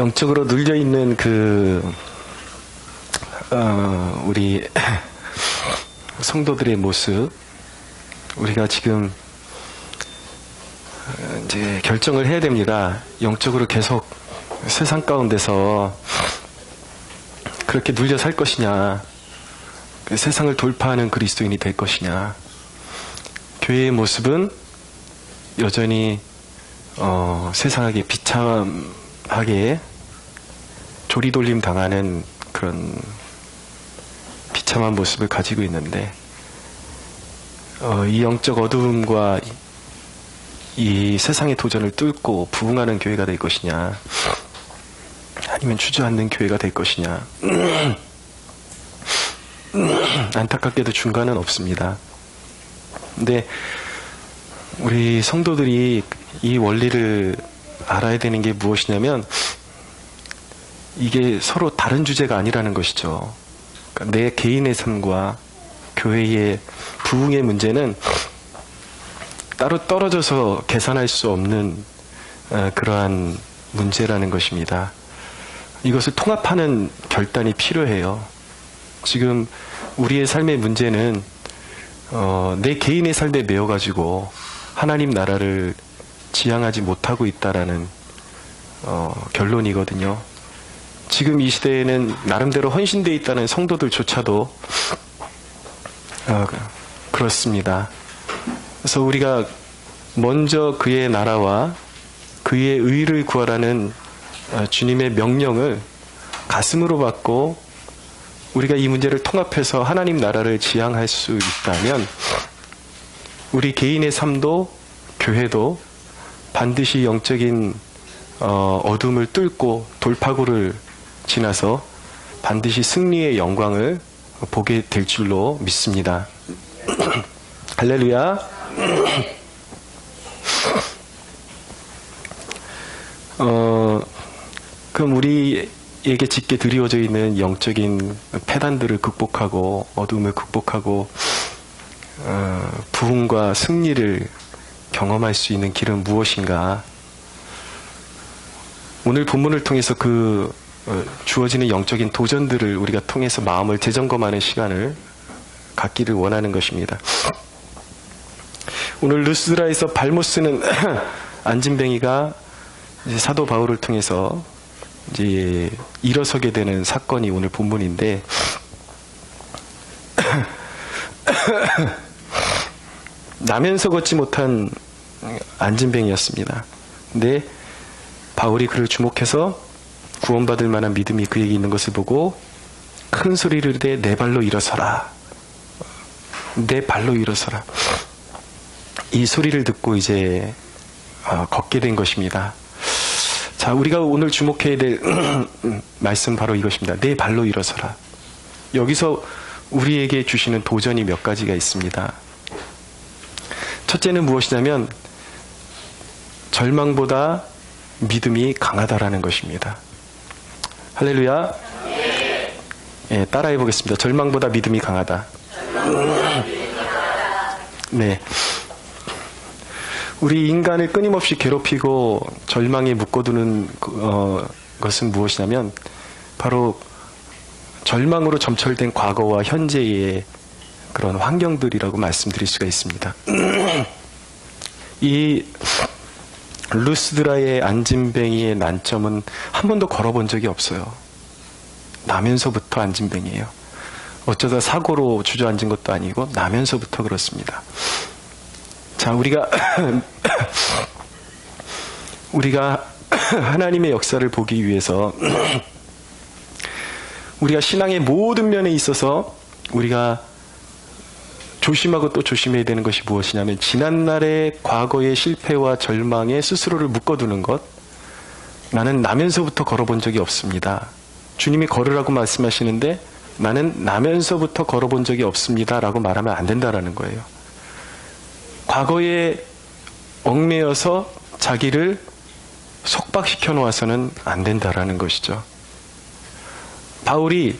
영적으로 눌려있는 우리 성도들의 모습, 우리가 지금 이제 결정을 해야 됩니다. 영적으로 계속 세상 가운데서 그렇게 눌려 살 것이냐, 세상을 돌파하는 그리스도인이 될 것이냐. 교회의 모습은 여전히 세상에게 비참하게 조리돌림 당하는 그런 비참한 모습을 가지고 있는데, 이 영적 어두움과 이 세상의 도전을 뚫고 부흥하는 교회가 될 것이냐, 아니면 주저앉는 교회가 될 것이냐. 안타깝게도 중간은 없습니다. 근데 우리 성도들이 이 원리를 알아야 되는 게 무엇이냐면, 이게 서로 다른 주제가 아니라는 것이죠. 그러니까 내 개인의 삶과 교회의 부흥의 문제는 따로 떨어져서 계산할 수 없는 그러한 문제라는 것입니다. 이것을 통합하는 결단이 필요해요. 지금 우리의 삶의 문제는 내 개인의 삶에 매여가지고 하나님 나라를 지향하지 못하고 있다라는 결론이거든요. 지금 이 시대에는 나름대로 헌신되어 있다는 성도들조차도 그렇습니다. 그래서 우리가 먼저 그의 나라와 그의 의를 구하라는 주님의 명령을 가슴으로 받고 우리가 이 문제를 통합해서 하나님 나라를 지향할 수 있다면, 우리 개인의 삶도 교회도 반드시 영적인 어둠을 뚫고 돌파구를 지나서 반드시 승리의 영광을 보게 될 줄로 믿습니다. 할렐루야. 그럼 우리에게 짙게 드리워져 있는 영적인 패단들을 극복하고 어둠을 극복하고 부흥과 승리를 경험할 수 있는 길은 무엇인가? 오늘 본문을 통해서 주어지는 영적인 도전들을 우리가 통해서 마음을 재점검하는 시간을 갖기를 원하는 것입니다. 오늘 루스드라에서 발못 쓰는 안진뱅이가 이제 사도 바울을 통해서 이제 일어서게 되는 사건이 오늘 본문인데, 나면서 걷지 못한 안진뱅이였습니다. 근데 바울이 그를 주목해서 구원받을 만한 믿음이 그에게 있는 것을 보고 큰 소리를 내 내 발로 일어서라. 내 발로 일어서라. 이 소리를 듣고 이제 걷게 된 것입니다. 자, 우리가 오늘 주목해야 될 말씀 바로 이것입니다. 내 발로 일어서라. 여기서 우리에게 주시는 도전이 몇 가지가 있습니다. 첫째는 무엇이냐면 절망보다 믿음이 강하다라는 것입니다. 할렐루야. 네, 따라해 보겠습니다. 절망보다 믿음이 강하다. 네. 우리 인간을 끊임없이 괴롭히고 절망에 묶어두는 것은 무엇이냐면 바로 절망으로 점철된 과거와 현재의 그런 환경들이라고 말씀드릴 수가 있습니다. 이 루스드라의 안진뱅이의 난점은 한 번도 걸어본 적이 없어요. 나면서부터 안진뱅이에요. 어쩌다 사고로 주저앉은 것도 아니고 나면서부터 그렇습니다. 자, 우리가 하나님의 역사를 보기 위해서 우리가 신앙의 모든 면에 있어서 우리가 조심하고 또 조심해야 되는 것이 무엇이냐면, 지난날의 과거의 실패와 절망에 스스로를 묶어두는 것. 나는 나면서부터 걸어본 적이 없습니다. 주님이 걸으라고 말씀하시는데 나는 나면서부터 걸어본 적이 없습니다 라고 말하면 안 된다라는 거예요. 과거에 얽매여서 자기를 속박시켜 놓아서는 안 된다라는 것이죠. 바울이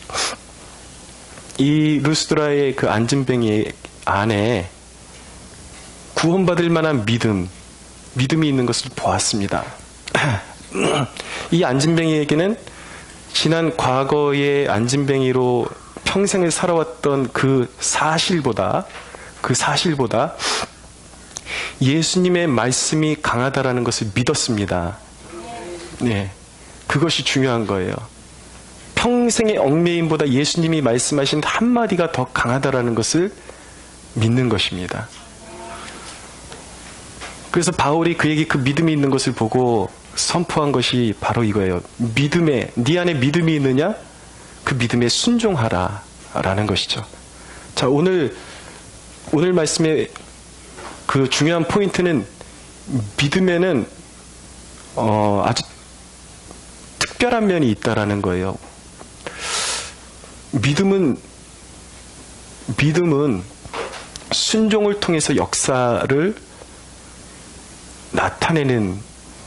이 루스드라의 그 안진뱅이 안에 구원받을 만한 믿음이 있는 것을 보았습니다. 이 안진뱅이에게는 지난 과거의 안진뱅이로 평생을 살아왔던 그 사실보다 예수님의 말씀이 강하다라는 것을 믿었습니다. 네, 그것이 중요한 거예요. 평생의 얽매임보다 예수님이 말씀하신 한마디가 더 강하다라는 것을 믿는 것입니다. 그래서 바울이 그에게 그 믿음이 있는 것을 보고 선포한 것이 바로 이거예요. 네 안에 믿음이 있느냐? 그 믿음에 순종하라 라는 것이죠. 자, 오늘 말씀의 그 중요한 포인트는 믿음에는 아주 특별한 면이 있다라는 거예요. 믿음은 순종을 통해서 역사를 나타내는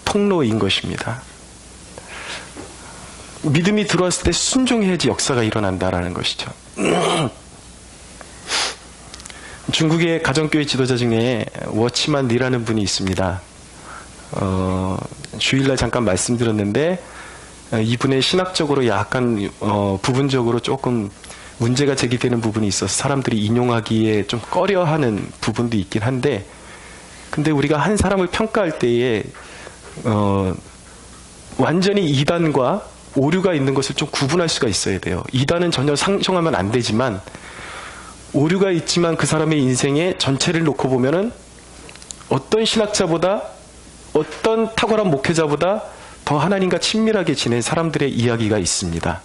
통로인 것입니다. 믿음이 들어왔을 때 순종해야지 역사가 일어난다라는 것이죠. 중국의 가정교회 지도자 중에 워치만 리라는 분이 있습니다. 주일날 잠깐 말씀드렸는데 이분의 신학적으로 약간 부분적으로 조금 문제가 제기되는 부분이 있어서 사람들이 인용하기에 좀 꺼려하는 부분도 있긴 한데, 근데 우리가 한 사람을 평가할 때에 완전히 이단과 오류가 있는 것을 좀 구분할 수가 있어야 돼요. 이단은 전혀 상정하면 안 되지만 오류가 있지만 그 사람의 인생의 전체를 놓고 보면은 어떤 신학자보다 어떤 탁월한 목회자보다 더 하나님과 친밀하게 지낸 사람들의 이야기가 있습니다.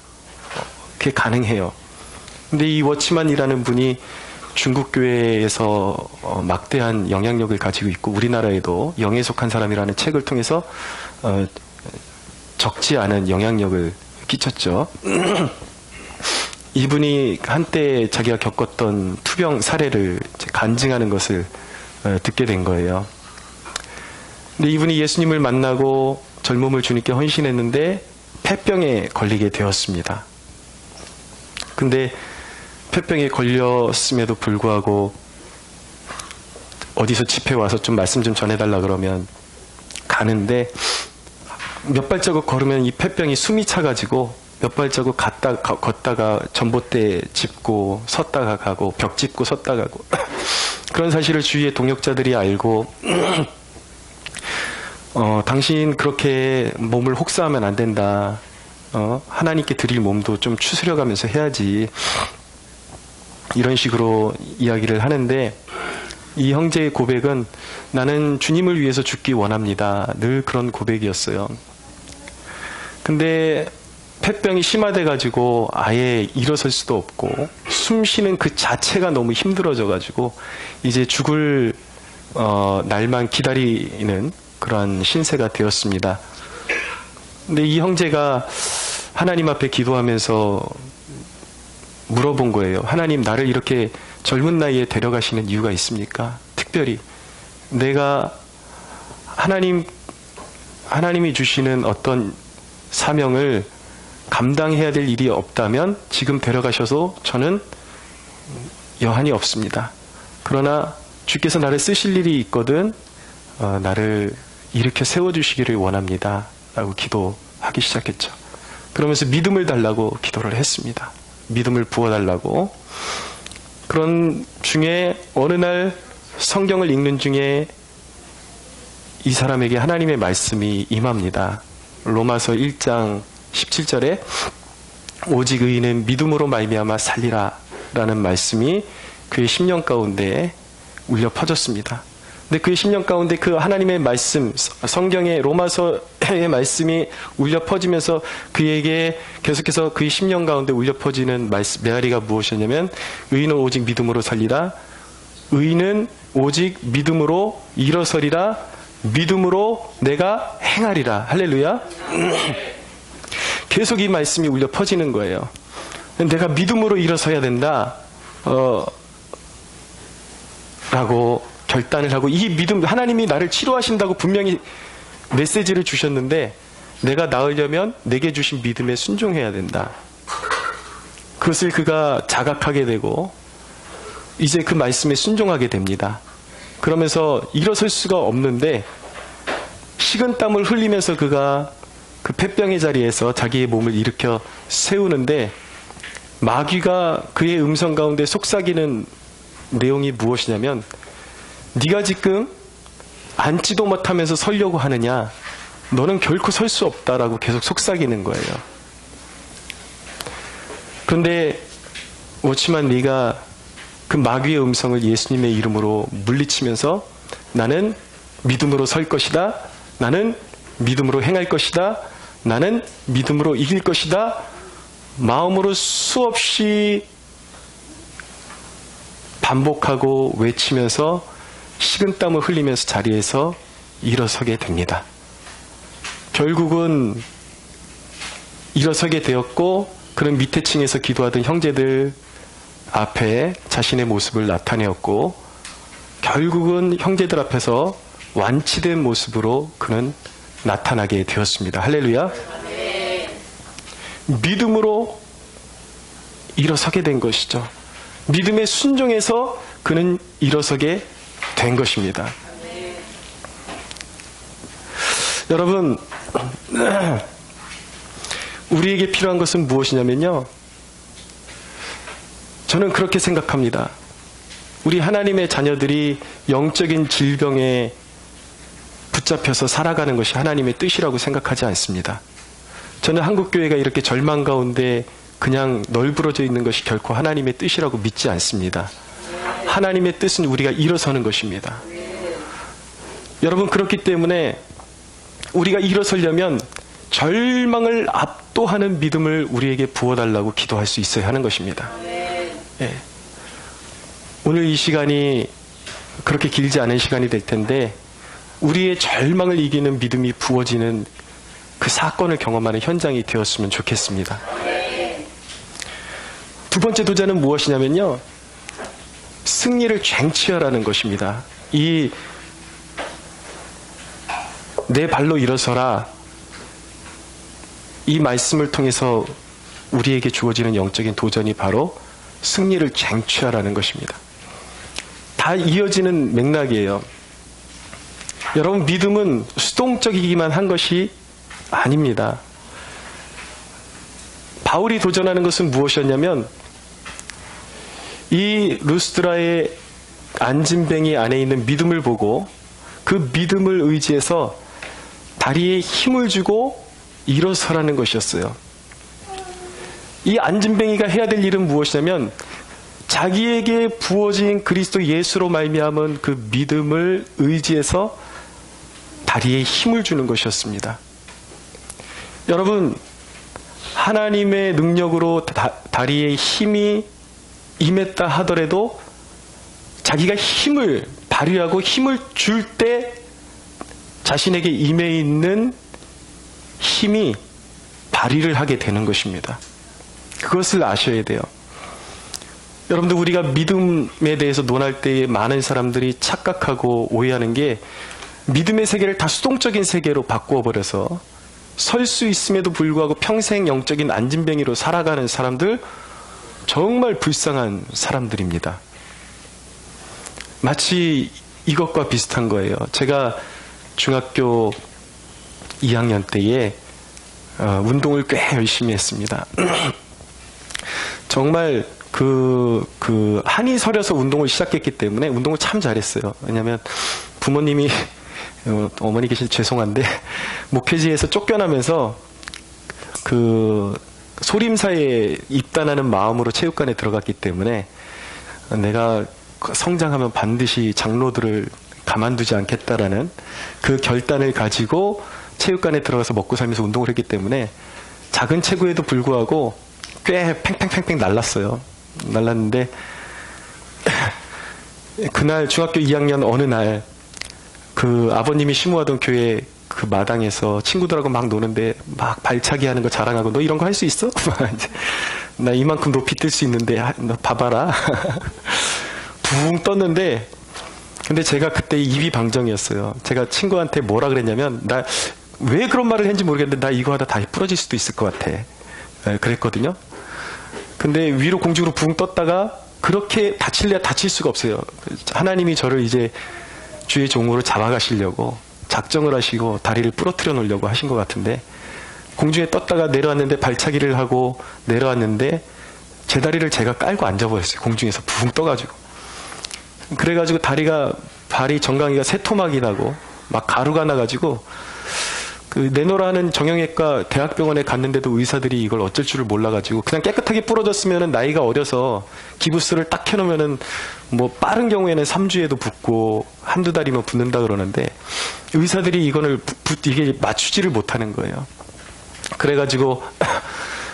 그게 가능해요. 근데 이 워치만이라는 분이 중국 교회에서 막대한 영향력을 가지고 있고 우리나라에도 영에 속한 사람이라는 책을 통해서 적지 않은 영향력을 끼쳤죠. 이분이 한때 자기가 겪었던 투병 사례를 간증하는 것을 듣게 된 거예요. 근데 이분이 예수님을 만나고 젊음을 주님께 헌신했는데 폐병에 걸리게 되었습니다. 근데 폐병에 걸렸음에도 불구하고 어디서 집회 와서 좀 말씀 좀 전해달라 그러면 가는데 몇 발자국 걸으면 이 폐병이 숨이 차가지고 몇 발자국 걷다가 전봇대 짚고 섰다가 가고 벽 짚고 섰다가 가고 그런 사실을 주위의 동역자들이 알고 당신 그렇게 몸을 혹사하면 안 된다. 하나님께 드릴 몸도 좀 추스려가면서 해야지. 이런 식으로 이야기를 하는데 이 형제의 고백은 나는 주님을 위해서 죽기 원합니다. 늘 그런 고백이었어요. 근데 폐병이 심화돼가지고 아예 일어설 수도 없고 숨 쉬는 그 자체가 너무 힘들어져가지고 이제 죽을 날만 기다리는 그러한 신세가 되었습니다. 근데 이 형제가 하나님 앞에 기도하면서 물어본 거예요. 하나님, 나를 이렇게 젊은 나이에 데려가시는 이유가 있습니까? 특별히 내가 하나님이 주시는 어떤 사명을 감당해야 될 일이 없다면 지금 데려가셔서 저는 여한이 없습니다. 그러나 주께서 나를 쓰실 일이 있거든 나를 일으켜 세워주시기를 원합니다. 라고 기도하기 시작했죠. 그러면서 믿음을 달라고 기도를 했습니다. 믿음을 부어달라고. 그런 중에 어느 날 성경을 읽는 중에 이 사람에게 하나님의 말씀이 임합니다. 로마서 1장 17절에 오직 의인은 믿음으로 말미암아 살리라 라는 말씀이 그의 심령 가운데 울려 퍼졌습니다. 근데 그의 심령 가운데 그 하나님의 말씀, 성경의 로마서의 말씀이 울려 퍼지면서 그에게 계속해서 그의 심령 가운데 울려 퍼지는 메아리가 무엇이냐면 의인은 오직 믿음으로 살리라. 의인은 오직 믿음으로 일어서리라. 믿음으로 내가 행하리라. 할렐루야. 계속 이 말씀이 울려 퍼지는 거예요. 내가 믿음으로 일어서야 된다. 라고 결단을 하고 이 믿음, 하나님이 나를 치료하신다고 분명히 메시지를 주셨는데 내가 나으려면 내게 주신 믿음에 순종해야 된다. 그것을 그가 자각하게 되고 이제 그 말씀에 순종하게 됩니다. 그러면서 일어설 수가 없는데 식은땀을 흘리면서 그가 그 폐병의 자리에서 자기의 몸을 일으켜 세우는데 마귀가 그의 음성 가운데 속삭이는 내용이 무엇이냐면 네가 지금 앉지도 못하면서 서려고 하느냐? 너는 결코 설 수 없다라고 계속 속삭이는 거예요. 그런데 워치만 리가 그 마귀의 음성을 예수님의 이름으로 물리치면서 나는 믿음으로 설 것이다. 나는 믿음으로 행할 것이다. 나는 믿음으로 이길 것이다. 마음으로 수없이 반복하고 외치면서 식은땀을 흘리면서 자리에서 일어서게 됩니다. 결국은 일어서게 되었고 그런 밑에 층에서 기도하던 형제들 앞에 자신의 모습을 나타내었고 결국은 형제들 앞에서 완치된 모습으로 그는 나타나게 되었습니다. 할렐루야. 믿음으로 일어서게 된 것이죠. 믿음의 순종에서 그는 일어서게 된 것입니다. 여러분, 우리에게 필요한 것은 무엇이냐면요. 저는 그렇게 생각합니다. 우리 하나님의 자녀들이 영적인 질병에 붙잡혀서 살아가는 것이 하나님의 뜻이라고 생각하지 않습니다. 저는 한국교회가 이렇게 절망 가운데 그냥 널브러져 있는 것이 결코 하나님의 뜻이라고 믿지 않습니다. 하나님의 뜻은 우리가 일어서는 것입니다. 여러분, 그렇기 때문에 우리가 일어서려면 절망을 압도하는 믿음을 우리에게 부어달라고 기도할 수 있어야 하는 것입니다. 예. 오늘 이 시간이 그렇게 길지 않은 시간이 될 텐데 우리의 절망을 이기는 믿음이 부어지는 그 사건을 경험하는 현장이 되었으면 좋겠습니다. 두 번째 도전은 무엇이냐면요. 승리를 쟁취하라는 것입니다. 내 발로 일어서라. 이 말씀을 통해서 우리에게 주어지는 영적인 도전이 바로 승리를 쟁취하라는 것입니다. 다 이어지는 맥락이에요. 여러분, 믿음은 수동적이기만 한 것이 아닙니다. 바울이 도전하는 것은 무엇이었냐면 이 루스드라의 안진뱅이 안에 있는 믿음을 보고 그 믿음을 의지해서 다리에 힘을 주고 일어서라는 것이었어요. 이 안진뱅이가 해야 될 일은 무엇이냐면 자기에게 부어진 그리스도 예수로 말미암은 그 믿음을 의지해서 다리에 힘을 주는 것이었습니다. 여러분, 하나님의 능력으로 다리에 힘이 임했다 하더라도 자기가 힘을 발휘하고 힘을 줄 때 자신에게 임해 있는 힘이 발휘를 하게 되는 것입니다. 그것을 아셔야 돼요. 여러분들, 우리가 믿음에 대해서 논할 때에 많은 사람들이 착각하고 오해하는 게 믿음의 세계를 다 수동적인 세계로 바꾸어버려서 설 수 있음에도 불구하고 평생 영적인 안진뱅이로 살아가는 사람들, 정말 불쌍한 사람들입니다. 마치 이것과 비슷한 거예요. 제가 중학교 2학년 때에 운동을 꽤 열심히 했습니다. 정말 한이 서려서 운동을 시작했기 때문에 운동을 참 잘했어요. 왜냐하면 부모님이 어머니 계신 죄송한데 목회지에서 쫓겨나면서 소림사에 입단하는 마음으로 체육관에 들어갔기 때문에 내가 성장하면 반드시 장로들을 가만두지 않겠다라는 그 결단을 가지고 체육관에 들어가서 먹고 살면서 운동을 했기 때문에 작은 체구에도 불구하고 꽤 팽팽팽팽 날랐어요. 날랐는데 그날 중학교 2학년 어느 날 아버님이 심우하던 교회 그 마당에서 친구들하고 막 노는데 막 발차기 하는 거 자랑하고 너 이런 거 할 수 있어? 나 이만큼 높이 뜰 수 있는데 너 봐봐라. 붕 떴는데 근데 제가 그때 입이 방정이었어요. 제가 친구한테 뭐라 그랬냐면 나 왜 그런 말을 했는지 모르겠는데 나 이거 하다 다시 부러질 수도 있을 것 같아. 그랬거든요. 근데 위로 공중으로 붕 떴다가 그렇게 다칠래야 다칠 수가 없어요. 하나님이 저를 이제 주의 종으로 잡아가시려고 작정을 하시고 다리를 부러뜨려 놓으려고 하신 것 같은데 공중에 떴다가 내려왔는데 발차기를 하고 내려왔는데 제 다리를 제가 깔고 앉아버렸어요. 공중에서 붕 떠가지고. 그래가지고 발이 정강이가 새토막이 나고 막 가루가 나가지고 그 내노라는 정형외과 대학병원에 갔는데도 의사들이 이걸 어쩔 줄을 몰라가지고 그냥 깨끗하게 부러졌으면은 나이가 어려서 기부스를 딱 켜놓으면은 뭐 빠른 경우에는 3주에도 붓고 한두 달이면 붓는다 그러는데 의사들이 이게 맞추지를 못하는 거예요. 그래가지고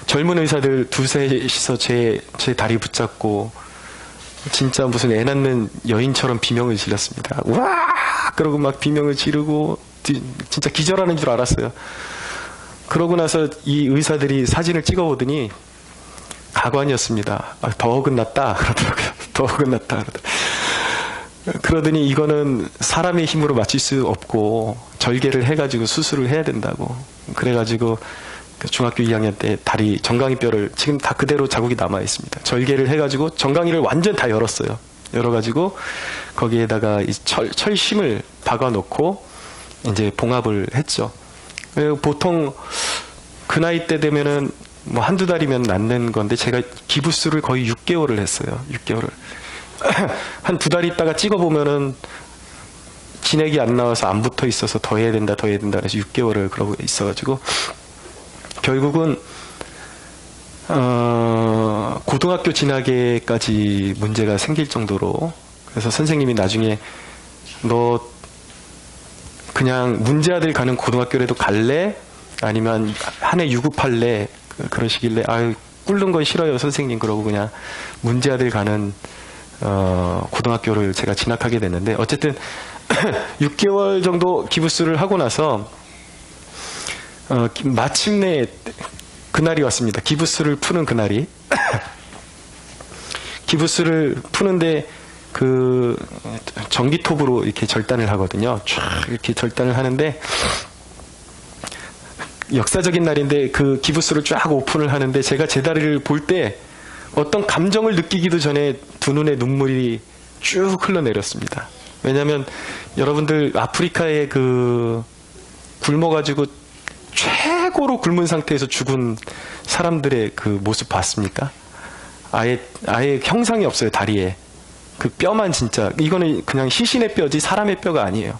젊은 의사들 두셋이서 제 다리 붙잡고 진짜 무슨 애 낳는 여인처럼 비명을 질렀습니다. 와! 그러고 막 비명을 지르고 진짜 기절하는 줄 알았어요. 그러고 나서 이 의사들이 사진을 찍어보더니 가관이었습니다. 더 어긋났다 그러더라고요. 더 어긋났다 그러더니 이거는 사람의 힘으로 맞출 수 없고 절개를 해가지고 수술을 해야 된다고. 그래가지고 중학교 2학년 때 다리 정강이 뼈를 지금 다 그대로 자국이 남아 있습니다. 절개를 해가지고 정강이를 완전 다 열었어요. 열어가지고 거기에다가 이 철심을 박아놓고 이제 봉합을 했죠. 보통 그 나이 때 되면은 뭐 한두 달이면 낫는 건데 제가 기부스를 거의 6개월을 했어요. 6개월을. 한 두 달 있다가 찍어보면은 진액이 안 나와서 안 붙어 있어서 더 해야 된다 그래서 6개월을 그러고 있어가지고 결국은 고등학교 진학에까지 문제가 생길 정도로. 그래서 선생님이 나중에 너 그냥 문제아들 가는 고등학교라도 갈래? 아니면 한 해 유급할래? 그러시길래 아유 꿇는 건 싫어요 선생님. 그러고 그냥 문제아들 가는 고등학교를 제가 진학하게 됐는데 어쨌든 6개월 정도 기부스를 하고 나서 마침내 그날이 왔습니다. 기부스를 푸는 그날이. 기부스를 푸는데 그 전기톱으로 이렇게 절단을 하거든요. 쫙 이렇게 절단을 하는데 역사적인 날인데 그 기부스를 쫙 오픈을 하는데 제가 제 다리를 볼 때 어떤 감정을 느끼기도 전에 두 눈에 눈물이 쭉 흘러내렸습니다. 왜냐하면 여러분들 아프리카에 그 굶어가지고 최고로 굶은 상태에서 죽은 사람들의 그 모습 봤습니까? 아예 형상이 없어요. 다리에. 그 뼈만 진짜 이거는 그냥 시신의 뼈지 사람의 뼈가 아니에요.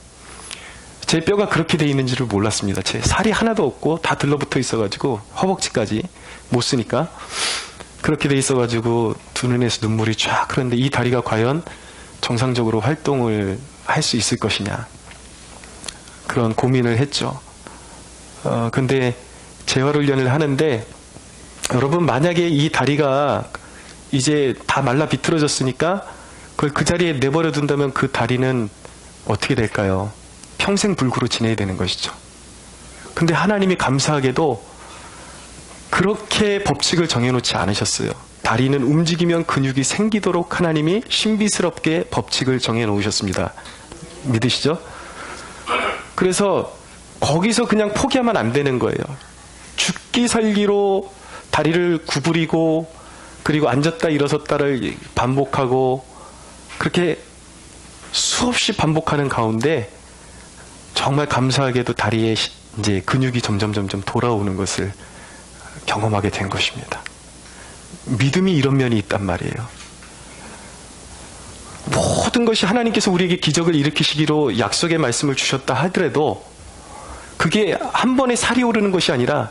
제 뼈가 그렇게 돼 있는지를 몰랐습니다. 제 살이 하나도 없고 다 들러붙어 있어가지고 허벅지까지 못 쓰니까 그렇게 돼 있어가지고 두 눈에서 눈물이 쫙 흐르는데 이 다리가 과연 정상적으로 활동을 할 수 있을 것이냐 그런 고민을 했죠. 근데 재활훈련을 하는데 여러분 만약에 이 다리가 이제 다 말라 비틀어졌으니까 그걸 그 자리에 내버려 둔다면 그 다리는 어떻게 될까요? 평생 불구로 지내야 되는 것이죠. 근데 하나님이 감사하게도 그렇게 법칙을 정해놓지 않으셨어요. 다리는 움직이면 근육이 생기도록 하나님이 신비스럽게 법칙을 정해놓으셨습니다. 믿으시죠? 그래서 거기서 그냥 포기하면 안 되는 거예요. 죽기 살기로 다리를 구부리고 그리고 앉았다 일어섰다를 반복하고 그렇게 수없이 반복하는 가운데 정말 감사하게도 다리에 이제 근육이 점점 돌아오는 것을 경험하게 된 것입니다. 믿음이 이런 면이 있단 말이에요. 모든 것이 하나님께서 우리에게 기적을 일으키시기로 약속의 말씀을 주셨다 하더라도 그게 한 번에 살이 오르는 것이 아니라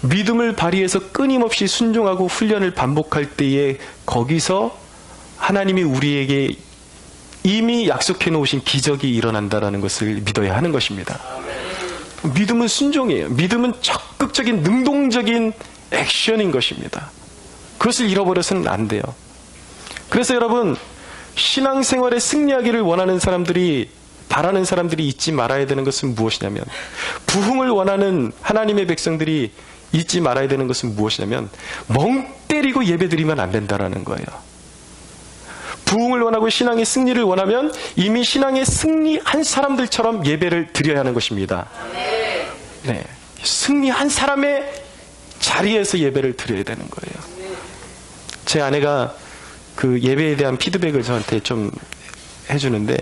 믿음을 발휘해서 끊임없이 순종하고 훈련을 반복할 때에 거기서 하나님이 우리에게 이미 약속해 놓으신 기적이 일어난다는 것을 믿어야 하는 것입니다. 믿음은 순종이에요. 믿음은 적극적인 능동적인 액션인 것입니다. 그것을 잃어버려서는 안 돼요. 그래서 여러분 신앙생활에 승리하기를 원하는 사람들이 바라는 사람들이 잊지 말아야 되는 것은 무엇이냐면 부흥을 원하는 하나님의 백성들이 잊지 말아야 되는 것은 무엇이냐면 멍 때리고 예배드리면 안 된다라는 거예요. 부흥을 원하고 신앙의 승리를 원하면 이미 신앙의 승리한 사람들처럼 예배를 드려야 하는 것입니다. 네, 승리한 사람의 자리에서 예배를 드려야 되는 거예요. 제 아내가 그 예배에 대한 피드백을 저한테 좀 해주는데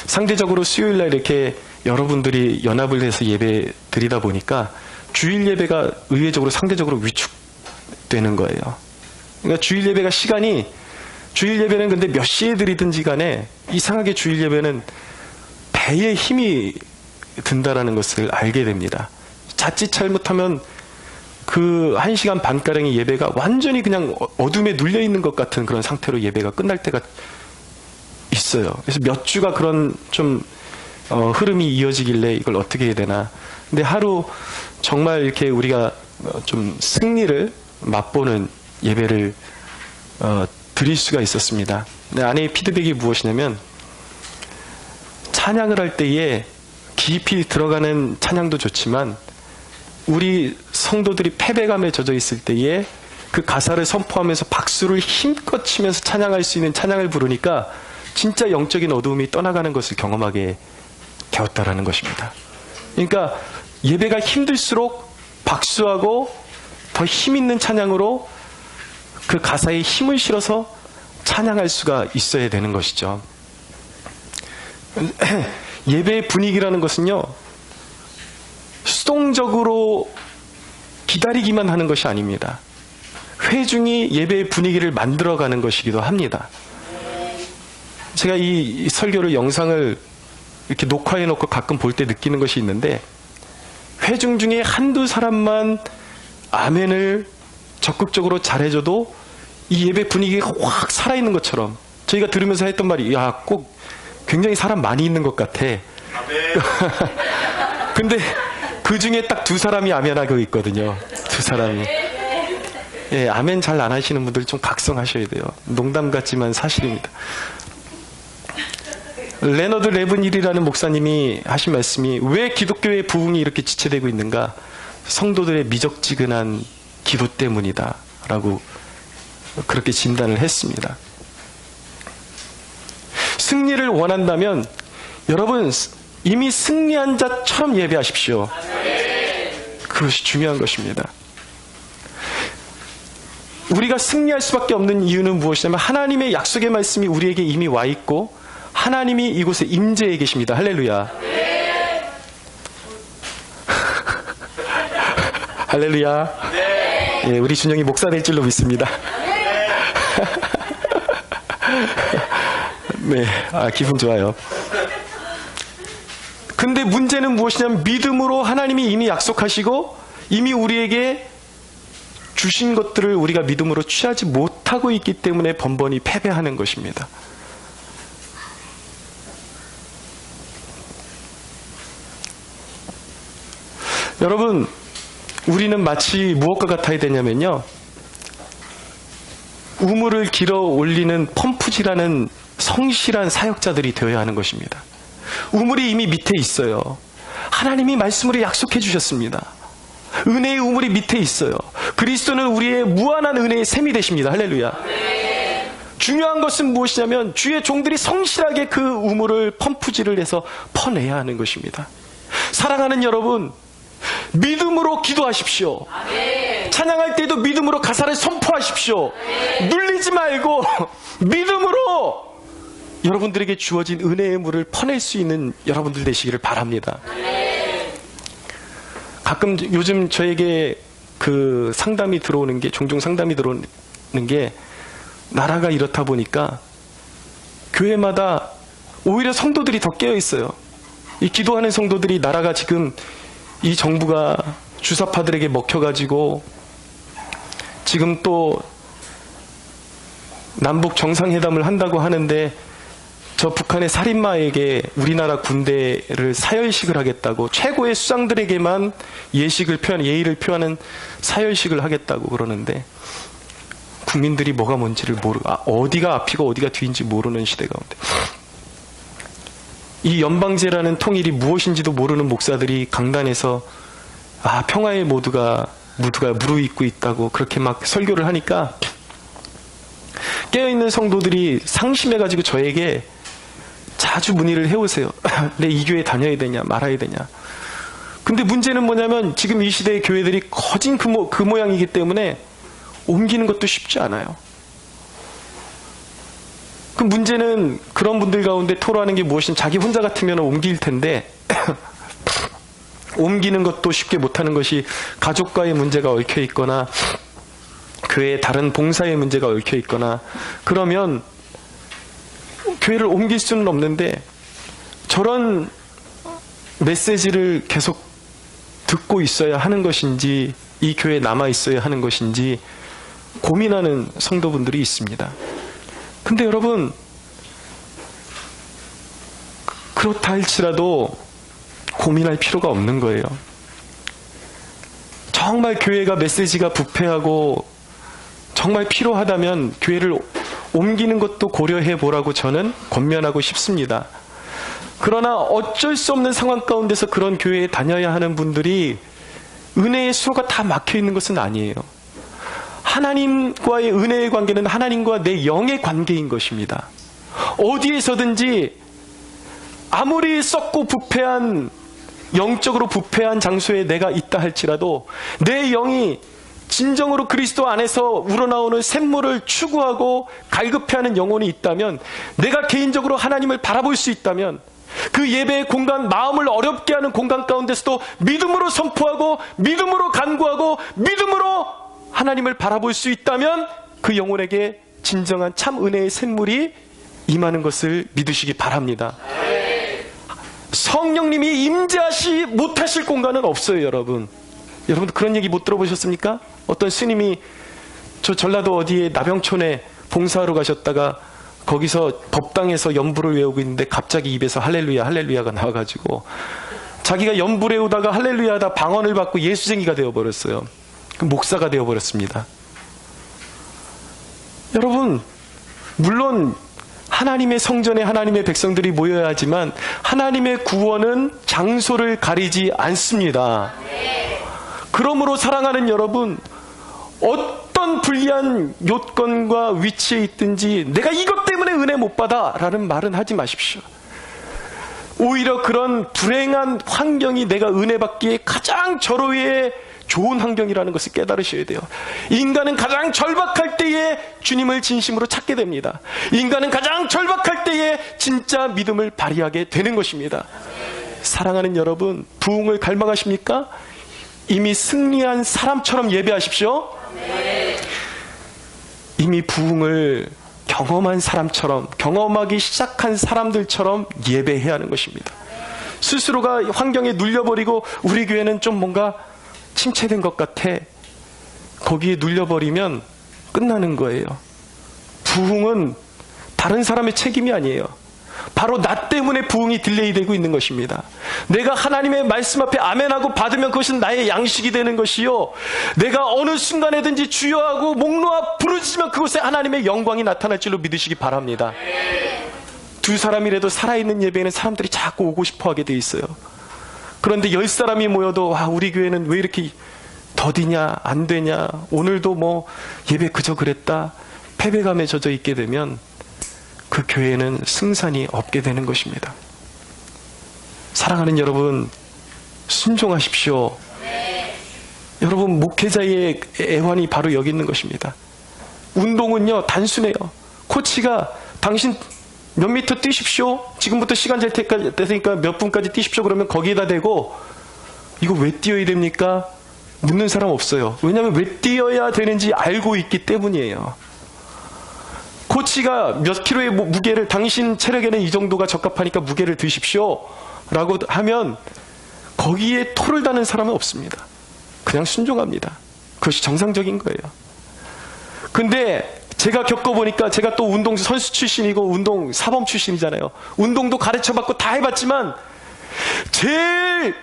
상대적으로 수요일날 이렇게 여러분들이 연합을 해서 예배 드리다 보니까 주일 예배가 의외적으로 상대적으로 위축되는 거예요. 그러니까 주일 예배가 시간이, 주일 예배는 근데 몇 시에 드리든지 간에 이상하게 주일 예배는 배에 힘이 든다라는 것을 알게 됩니다. 자칫 잘못하면 그 1시간 반가량의 예배가 완전히 그냥 어둠에 눌려 있는 것 같은 그런 상태로 예배가 끝날 때가 있어요. 그래서 몇 주가 그런 좀 흐름이 이어지길래 이걸 어떻게 해야 되나. 근데 하루 정말 이렇게 우리가 좀 승리를 맛보는 예배를 드릴 수가 있었습니다. 근데 아내의 피드백이 무엇이냐면, 찬양을 할 때에 깊이 들어가는 찬양도 좋지만 우리 성도들이 패배감에 젖어 있을 때에 그 가사를 선포하면서 박수를 힘껏 치면서 찬양할 수 있는 찬양을 부르니까 진짜 영적인 어두움이 떠나가는 것을 경험하게 되었다라는 것입니다. 그러니까 예배가 힘들수록 박수하고 더 힘있는 찬양으로 그 가사에 힘을 실어서 찬양할 수가 있어야 되는 것이죠. 예배의 분위기라는 것은요, 수동적으로 기다리기만 하는 것이 아닙니다. 회중이 예배의 분위기를 만들어가는 것이기도 합니다. 제가 이 설교를, 영상을 이렇게 녹화해놓고 가끔 볼 때 느끼는 것이 있는데, 회중 중에 한두 사람만 아멘을 적극적으로 잘해줘도 이 예배 분위기가 확 살아있는 것처럼, 저희가 들으면서 했던 말이, 야, 꼭 굉장히 사람 많이 있는 것 같아. 근데 그 중에 딱 두 사람이 아멘하고 있거든요. 두 사람이. 예, 아멘 잘 안 하시는 분들 좀 각성하셔야 돼요. 농담 같지만 사실입니다. 레너드 레븐힐이라는 목사님이 하신 말씀이, 왜 기독교의 부흥이 이렇게 지체되고 있는가? 성도들의 미적지근한 기도 때문이다 라고 그렇게 진단을 했습니다. 승리를 원한다면 여러분, 이미 승리한 자처럼 예배하십시오. 그것이 중요한 것입니다. 우리가 승리할 수밖에 없는 이유는 무엇이냐면, 하나님의 약속의 말씀이 우리에게 이미 와 있고 하나님이 이곳에 임재해 계십니다. 할렐루야. 할렐루야. 예, 우리 준영이 목사 될 줄로 믿습니다. 네, 기분 좋아요. 근데 문제는 무엇이냐면, 믿음으로 하나님이 이미 약속하시고 이미 우리에게 주신 것들을 우리가 믿음으로 취하지 못하고 있기 때문에 번번이 패배하는 것입니다. 여러분, 우리는 마치 무엇과 같아야 되냐면요, 우물을 길어 올리는 펌프질하는 성실한 사역자들이 되어야 하는 것입니다. 우물이 이미 밑에 있어요. 하나님이 말씀으로 약속해 주셨습니다. 은혜의 우물이 밑에 있어요. 그리스도는 우리의 무한한 은혜의 샘이 되십니다. 할렐루야. 중요한 것은 무엇이냐면, 주의 종들이 성실하게 그 우물을 펌프질을 해서 퍼내야 하는 것입니다. 사랑하는 여러분, 믿음으로 기도하십시오. 찬양할 때도 믿음으로 가사를 선포하십시오. 눌리지 말고 믿음으로 여러분들에게 주어진 은혜의 물을 퍼낼 수 있는 여러분들 되시기를 바랍니다. 가끔 요즘 저에게 그 상담이 들어오는 게, 종종 상담이 들어오는 게, 나라가 이렇다 보니까 교회마다 오히려 성도들이 더 깨어 있어요. 이 기도하는 성도들이, 나라가 지금 이 정부가 주사파들에게 먹혀가지고 지금 또 남북 정상회담을 한다고 하는데, 저 북한의 살인마에게 우리나라 군대를 사열식을 하겠다고, 최고의 수장들에게만 예의를 표하는 사열식을 하겠다고 그러는데, 국민들이 뭐가 뭔지를 어디가 앞이고 어디가 뒤인지 모르는 시대 가운데, 이 연방제라는 통일이 무엇인지도 모르는 목사들이 강단에서 평화의 모두가 무르익고 있다고 그렇게 막 설교를 하니까, 깨어있는 성도들이 상심해가지고 저에게 자주 문의를 해오세요. 내 이 교회 다녀야 되냐 말아야 되냐. 근데 문제는 뭐냐면, 지금 이 시대의 교회들이 거진 그 모양이기 때문에 옮기는 것도 쉽지 않아요. 그 문제는, 그런 분들 가운데 토로하는 게 무엇이냐, 자기 혼자 같으면 옮길 텐데 옮기는 것도 쉽게 못하는 것이 가족과의 문제가 얽혀 있거나 교회의 다른 봉사의 문제가 얽혀 있거나 그러면 교회를 옮길 수는 없는데 저런 메시지를 계속 듣고 있어야 하는 것인지 이 교회에 남아 있어야 하는 것인지 고민하는 성도분들이 있습니다. 근데 여러분, 그렇다 할지라도 고민할 필요가 없는 거예요. 정말 교회가 메시지가 부패하고 정말 필요하다면 교회를 옮기는 것도 고려해 보라고 저는 권면하고 싶습니다. 그러나 어쩔 수 없는 상황 가운데서 그런 교회에 다녀야 하는 분들이 은혜의 수로가 다 막혀 있는 것은 아니에요. 하나님과의 은혜의 관계는 하나님과 내 영의 관계인 것입니다. 어디에서든지 아무리 썩고 부패한, 영적으로 부패한 장소에 내가 있다 할지라도 내 영이 진정으로 그리스도 안에서 우러나오는 샘물을 추구하고 갈급해하는 영혼이 있다면, 내가 개인적으로 하나님을 바라볼 수 있다면, 그 예배의 공간, 마음을 어렵게 하는 공간 가운데서도 믿음으로 선포하고 믿음으로 간구하고 믿음으로 하나님을 바라볼 수 있다면 그 영혼에게 진정한 참 은혜의 샘물이 임하는 것을 믿으시기 바랍니다. 성령님이 임재하시 못하실 공간은 없어요, 여러분. 여러분 그런 얘기 못 들어보셨습니까? 어떤 스님이 저 전라도 어디에 나병촌에 봉사하러 가셨다가 거기서 법당에서 연부를 외우고 있는데 갑자기 입에서 할렐루야 할렐루야가 나와가지고 자기가 연부를 외우다가 할렐루야 하다 방언을 받고 예수쟁이가 되어버렸어요. 목사가 되어버렸습니다. 여러분, 물론 하나님의 성전에 하나님의 백성들이 모여야 하지만 하나님의 구원은 장소를 가리지 않습니다. 그러므로 사랑하는 여러분, 어떤 불리한 요건과 위치에 있든지 내가 이것 때문에 은혜 못 받아 라는 말은 하지 마십시오. 오히려 그런 불행한 환경이 내가 은혜 받기에 가장 절호의 좋은 환경이라는 것을 깨달으셔야 돼요. 인간은 가장 절박할 때에 주님을 진심으로 찾게 됩니다. 인간은 가장 절박할 때에 진짜 믿음을 발휘하게 되는 것입니다. 사랑하는 여러분, 부흥을 갈망하십니까? 이미 승리한 사람처럼 예배하십시오. 이미 부흥을 경험한 사람처럼, 경험하기 시작한 사람들처럼 예배해야 하는 것입니다. 스스로가 환경에 눌려버리고 우리 교회는 좀 뭔가 침체된 것 같아, 거기에 눌려버리면 끝나는 거예요. 부흥은 다른 사람의 책임이 아니에요. 바로 나 때문에 부흥이 딜레이 되고 있는 것입니다. 내가 하나님의 말씀 앞에 아멘하고 받으면 그것은 나의 양식이 되는 것이요, 내가 어느 순간에든지 주여하고 목 놓아 부르짖으면 그곳에 하나님의 영광이 나타날 줄로 믿으시기 바랍니다. 두 사람이라도 살아있는 예배에는 사람들이 자꾸 오고 싶어 하게 돼 있어요. 그런데 10사람이 모여도 우리 교회는 왜 이렇게 더디냐, 안 되냐, 오늘도 뭐 예배 그저 그랬다, 패배감에 젖어 있게 되면 그 교회는 승산이 없게 되는 것입니다. 사랑하는 여러분, 순종하십시오. 여러분, 목회자의 애환이 바로 여기 있는 것입니다. 운동은요 단순해요. 코치가 당신 몇 미터 뛰십시오, 지금부터 시간 될 때까지 되니까 몇 분까지 뛰십시오 그러면 거기에다 대고 이거 왜 뛰어야 됩니까? 묻는 사람 없어요. 왜냐하면 왜 뛰어야 되는지 알고 있기 때문이에요. 코치가 몇 킬로의 무게를, 당신 체력에는 이 정도가 적합하니까 무게를 드십시오 라고 하면 거기에 토를 다는 사람은 없습니다. 그냥 순종합니다. 그것이 정상적인 거예요. 근데 제가 겪어보니까, 제가 또 운동 선수 출신이고 운동 사범 출신이잖아요. 운동도 가르쳐받고 다 해봤지만 제일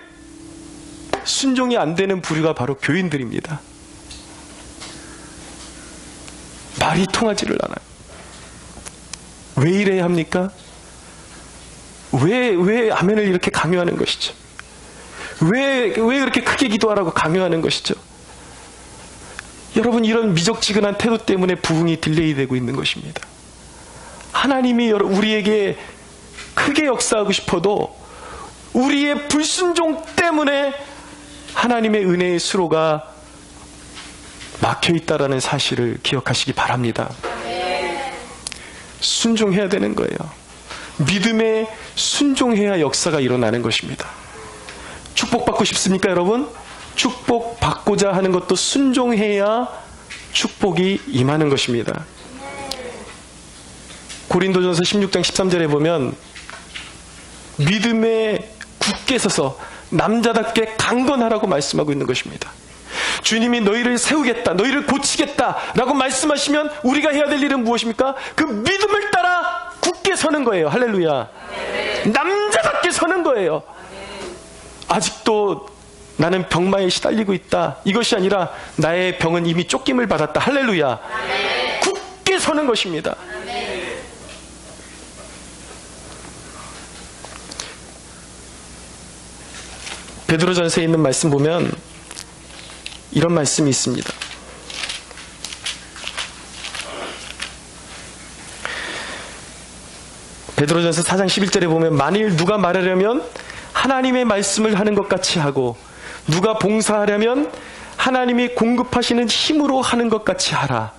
순종이 안 되는 부류가 바로 교인들입니다. 말이 통하지를 않아요. 왜 이래야 합니까? 왜 아멘을 이렇게 강요하는 것이죠? 왜 그렇게 크게 기도하라고 강요하는 것이죠? 여러분, 이런 미적지근한 태도 때문에 부흥이 딜레이 되고 있는 것입니다. 하나님이 우리에게 크게 역사하고 싶어도 우리의 불순종 때문에 하나님의 은혜의 수로가 막혀있다라는 사실을 기억하시기 바랍니다. 순종해야 되는 거예요. 믿음에 순종해야 역사가 일어나는 것입니다. 축복받고 싶습니까, 여러분? 축복받고자 하는 것도 순종해야 축복이 임하는 것입니다. 고린도전서 16장 13절에 보면 믿음에 굳게 서서 남자답게 강건하라고 말씀하고 있는 것입니다. 주님이 너희를 세우겠다, 너희를 고치겠다 라고 말씀하시면 우리가 해야 될 일은 무엇입니까? 그 믿음을 따라 굳게 서는 거예요. 할렐루야. 남자답게 서는 거예요. 아직도 나는 병마에 시달리고 있다, 이것이 아니라 나의 병은 이미 쫓김을 받았다. 할렐루야. 굳게 서는 것입니다. 베드로전서에 있는 말씀 보면 이런 말씀이 있습니다. 베드로전서 4장 11절에 보면 만일 누가 말하려면 하나님의 말씀을 하는 것 같이 하고 누가 봉사하려면 하나님이 공급하시는 힘으로 하는 것 같이 하라.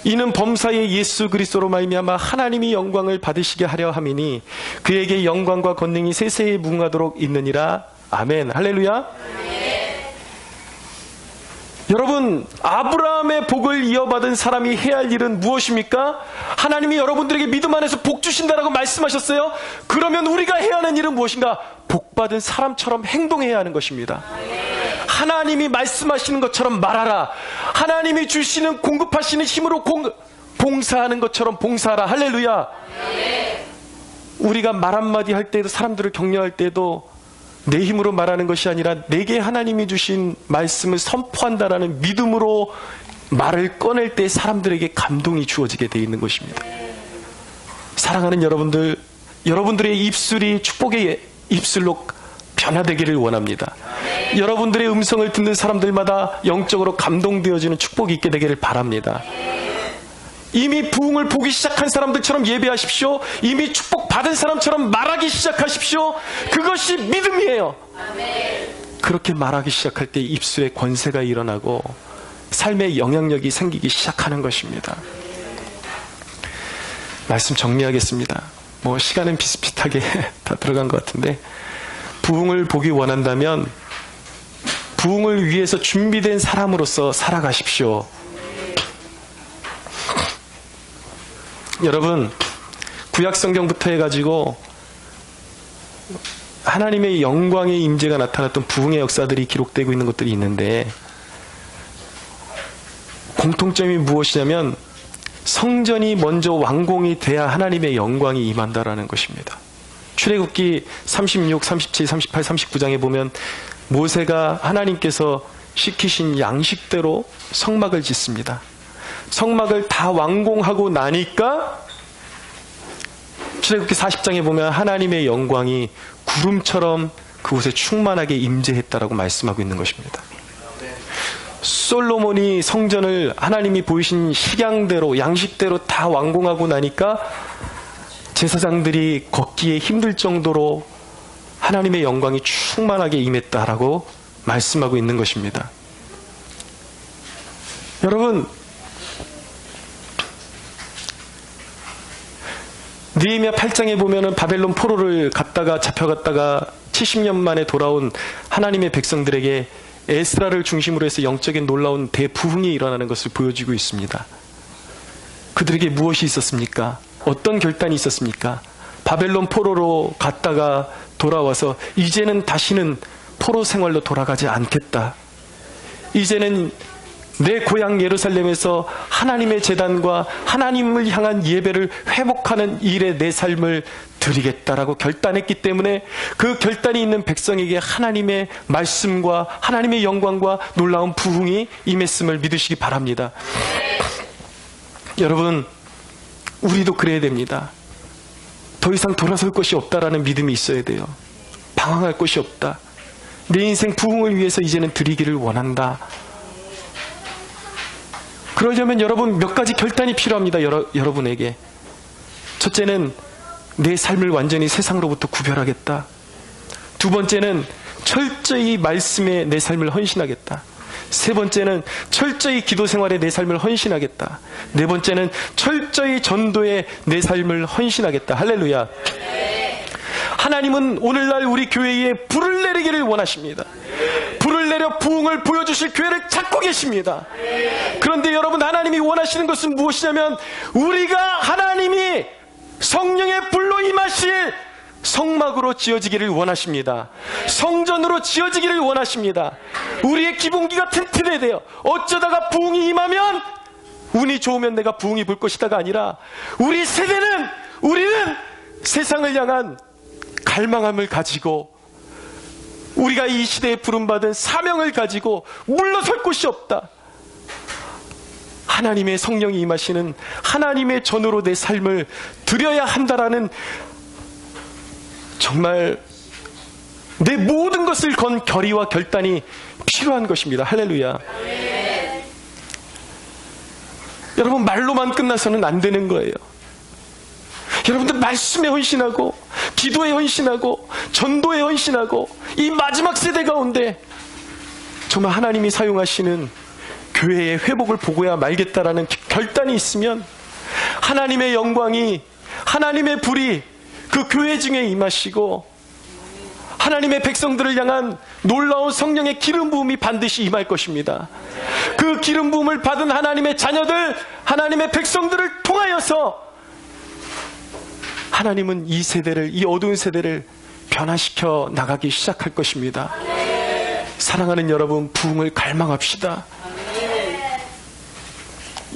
이는 범사의 예수 그리스도로 말미암아 하나님이 영광을 받으시게 하려 함이니 그에게 영광과 권능이 세세에 무궁하도록 있느니라. 아멘. 할렐루야. 아멘. 여러분, 아브라함의 복을 이어받은 사람이 해야 할 일은 무엇입니까? 하나님이 여러분들에게 믿음 안에서 복 주신다라고 말씀하셨어요. 그러면 우리가 해야 하는 일은 무엇인가? 복받은 사람처럼 행동해야 하는 것입니다. 하나님이 말씀하시는 것처럼 말하라. 하나님이 주시는 공급하시는 힘으로 봉사하는 것처럼 봉사하라. 할렐루야. 우리가 말 한마디 할 때에도, 사람들을 격려할 때에도 내 힘으로 말하는 것이 아니라 내게 하나님이 주신 말씀을 선포한다라는 믿음으로 말을 꺼낼 때 사람들에게 감동이 주어지게 되어 있는 것입니다. 사랑하는 여러분들, 여러분들의 입술이 축복의 입술로 변화되기를 원합니다. 여러분들의 음성을 듣는 사람들마다 영적으로 감동되어지는 축복이 있게 되기를 바랍니다. 이미 부흥을 보기 시작한 사람들처럼 예배하십시오. 이미 축복받은 사람처럼 말하기 시작하십시오. 그것이 믿음이에요. 그렇게 말하기 시작할 때 입술에 권세가 일어나고 삶의 영향력이 생기기 시작하는 것입니다. 말씀 정리하겠습니다. 시간은 비슷비슷하게 다 들어간 것 같은데, 부흥을 보기 원한다면 부흥을 위해서 준비된 사람으로서 살아가십시오. 여러분, 구약성경부터 해가지고 하나님의 영광의 임재가 나타났던 부흥의 역사들이 기록되고 있는 것들이 있는데, 공통점이 무엇이냐면 성전이 먼저 완공이 돼야 하나님의 영광이 임한다라는 것입니다. 출애굽기 36, 37, 38, 39장에 보면 모세가 하나님께서 시키신 양식대로 성막을 짓습니다. 성막을 다 완공하고 나니까 출애굽기 40장에 보면 하나님의 영광이 구름처럼 그곳에 충만하게 임재했다라고 말씀하고 있는 것입니다. 솔로몬이 성전을 하나님이 보이신 식양대로, 양식대로 다 완공하고 나니까 제사장들이 걷기에 힘들 정도로 하나님의 영광이 충만하게 임했다라고 말씀하고 있는 것입니다. 여러분, 느헤미야 8장에 보면은 바벨론 포로를 갔다가 잡혀갔다가 70년 만에 돌아온 하나님의 백성들에게 에스라를 중심으로 해서 영적인 놀라운 대부흥이 일어나는 것을 보여주고 있습니다. 그들에게 무엇이 있었습니까? 어떤 결단이 있었습니까? 바벨론 포로로 갔다가 돌아와서 이제는 다시는 포로 생활로 돌아가지 않겠다. 이제는 내 고향 예루살렘에서 하나님의 제단과 하나님을 향한 예배를 회복하는 일에 내 삶을 드리겠다라고 결단했기 때문에 그 결단이 있는 백성에게 하나님의 말씀과 하나님의 영광과 놀라운 부흥이 임했음을 믿으시기 바랍니다. 여러분, 우리도 그래야 됩니다. 더 이상 돌아설 것이 없다라는 믿음이 있어야 돼요. 방황할 것이 없다. 내 인생 부흥을 위해서 이제는 드리기를 원한다. 그러려면 여러분 몇 가지 결단이 필요합니다. 여러분에게. 첫째는 내 삶을 완전히 세상으로부터 구별하겠다. 두 번째는 철저히 말씀에 내 삶을 헌신하겠다. 세 번째는 철저히 기도 생활에 내 삶을 헌신하겠다. 네 번째는 철저히 전도에 내 삶을 헌신하겠다. 할렐루야. 하나님은 오늘날 우리 교회에 불을 내리기를 원하십니다. 불을 내려 부흥을 보여주실 교회를 찾고 계십니다. 그런데 여러분, 하나님이 원하시는 것은 무엇이냐면 우리가 하나님이 성령의 불로 임하실 성막으로 지어지기를 원하십니다. 성전으로 지어지기를 원하십니다. 우리의 기본기가 튼튼해야 돼요. 어쩌다가 부흥이 임하면 운이 좋으면 내가 부흥이 불 것이다가 아니라 우리는 세상을 향한 갈망함을 가지고 우리가 이 시대에 부름받은 사명을 가지고 물러설 곳이 없다. 하나님의 성령이 임하시는 하나님의 전으로 내 삶을 드려야 한다라는, 정말 내 모든 것을 건 결의와 결단이 필요한 것입니다. 할렐루야. 여러분, 말로만 끝나서는 안 되는 거예요. 여러분들 말씀에 헌신하고 기도에 헌신하고 전도에 헌신하고 이 마지막 세대 가운데 정말 하나님이 사용하시는 교회의 회복을 보고야 말겠다라는 결단이 있으면 하나님의 영광이, 하나님의 불이 그 교회 중에 임하시고 하나님의 백성들을 향한 놀라운 성령의 기름 부음이 반드시 임할 것입니다. 그 기름 부음을 받은 하나님의 자녀들, 하나님의 백성들을 통하여서 하나님은 이 세대를, 이 어두운 세대를 변화시켜 나가기 시작할 것입니다. 사랑하는 여러분, 부흥을 갈망합시다.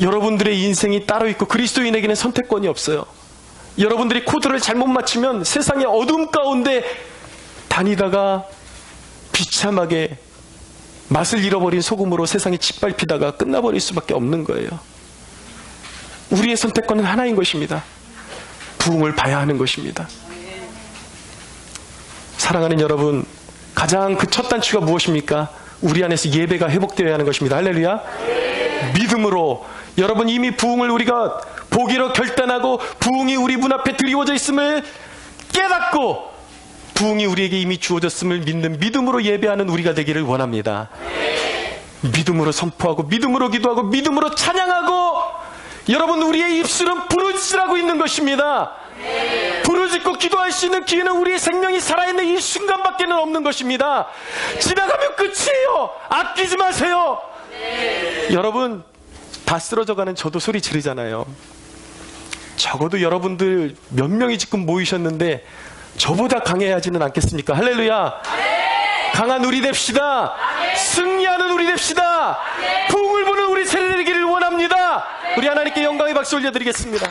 여러분들의 인생이 따로 있고 그리스도인에게는 선택권이 없어요. 여러분들이 코드를 잘못 맞추면 세상의 어둠 가운데 다니다가 비참하게 맛을 잃어버린 소금으로 세상에 짓밟히다가 끝나버릴 수밖에 없는 거예요. 우리의 선택권은 하나인 것입니다. 부흥을 봐야 하는 것입니다. 사랑하는 여러분, 가장 그 첫 단추가 무엇입니까? 우리 안에서 예배가 회복되어야 하는 것입니다. 할렐루야. 믿음으로, 여러분, 이미 부흥을 우리가 보기로 결단하고 부흥이 우리 문 앞에 드리워져 있음을 깨닫고 부흥이 우리에게 이미 주어졌음을 믿는 믿음으로 예배하는 우리가 되기를 원합니다. 믿음으로 선포하고 믿음으로 기도하고 믿음으로 찬양하고, 여러분, 우리의 입술은 부르짖으라고 있는 것입니다. 부르짖고 기도할 수 있는 기회는 우리의 생명이 살아있는 이 순간밖에는 없는 것입니다. 지나가면 끝이에요. 아끼지 마세요. 여러분, 다 쓰러져가는 저도 소리 지르잖아요. 적어도 여러분들 몇 명이 지금 모이셨는데 저보다 강해야지는 않겠습니까? 할렐루야. 강한 우리 됩시다. 승리하는 우리 됩시다. 부흥을 보는 우리 세대 되기를 원합니다. 우리 하나님께 영광의 박수 올려드리겠습니다.